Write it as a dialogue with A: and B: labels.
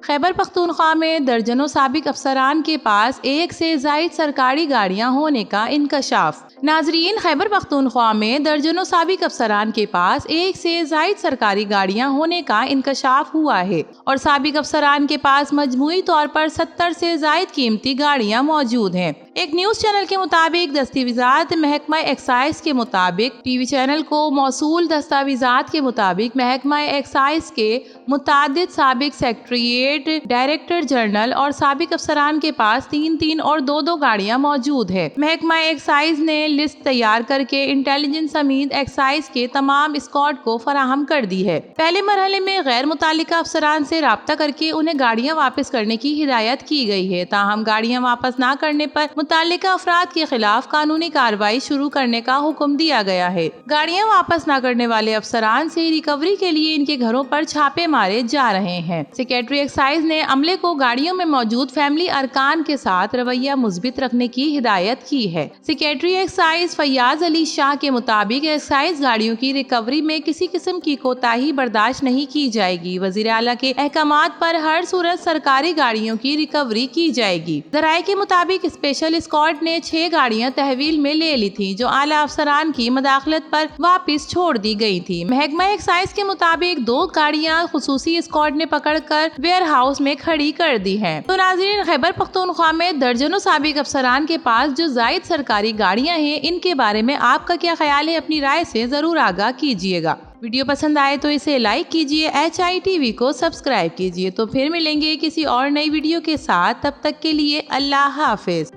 A: खैबर पख्तूनख्वा में दर्जनों साबिक अफसरान के पास एक से जायद सरकारी गाड़ियां होने का इंकशाफ। नाजरीन, खैबर पख्तूनख्वा में दर्जनों साबिक अफसरान के पास एक से जायद सरकारी गाड़ियां होने का इंकशाफ हुआ है और साबिक अफसरान के पास मजमूई तौर पर 70 से जायद कीमती गाड़ियां मौजूद हैं। एक न्यूज चैनल के मुताबिक दस्तावेजात महकमा एक्साइज के मुताबिक टीवी चैनल को मौसूल दस्तावेजात के मुताबिक महकमा एक्साइज के मुतादिद साबिक सेक्रेटरीट, डायरेक्टर जनरल और साबिक अफसरान के पास 3-3 और 2-2 गाड़ियां मौजूद है। महकमा एक्साइज ने लिस्ट तैयार करके इंटेलिजेंस समेत एक्साइज के तमाम स्क्वाड को फराहम कर दी है। पहले मरहले में गैर मुतालिका अफसरान से राब्ता करके उन्हें गाड़ियां वापस करने की हिदायत की गई है। ताहम गाड़ियां वापस न करने पर मुतालिका अफराद के खिलाफ कानूनी कार्रवाई शुरू करने का हुक्म दिया गया है। गाड़ियां वापस न करने वाले अफसरान से रिकवरी के लिए इनके घरों पर छापे मारे जा रहे हैं। सेक्रेटरी एक्साइज ने अमले को गाड़ियों में मौजूद फैमिली अरकान के साथ रवैया मुस्बित रखने की हिदायत की है। सेक्रेटरी एक्साइज फैयाज अली शाह के मुताबिक एक्साइज गाड़ियों की रिकवरी में किसी किस्म की कोताही बर्दाश्त नहीं की जाएगी। वजीर आला के अहकामात पर हर सूरत सरकारी गाड़ियों की रिकवरी की जाएगी। जराये के मुताबिक स्पेशल स्क्वाड ने 6 गाड़ियां तहवील में ले ली थी जो आला अफसरान की मदाखलत पर वापस छोड़ दी गई थी। महकमा एक्साइज के मुताबिक 2 गाड़ियां खुसूसी स्क्वाड ने पकड़कर वेयर हाउस में खड़ी कर दी है। तो नाज़रीन, खैबर पख्तूनख्वा में दर्जनों साबिक अफसरान के पास जो जायद सरकारी गाड़ियां हैं, इनके बारे में आपका क्या ख्याल है? अपनी राय से जरूर आगाह कीजिएगा। वीडियो पसंद आए तो इसे लाइक कीजिए, HITV को सब्सक्राइब कीजिए। तो फिर मिलेंगे किसी और नई वीडियो के साथ, तब तक के लिए अल्लाह हाफिज।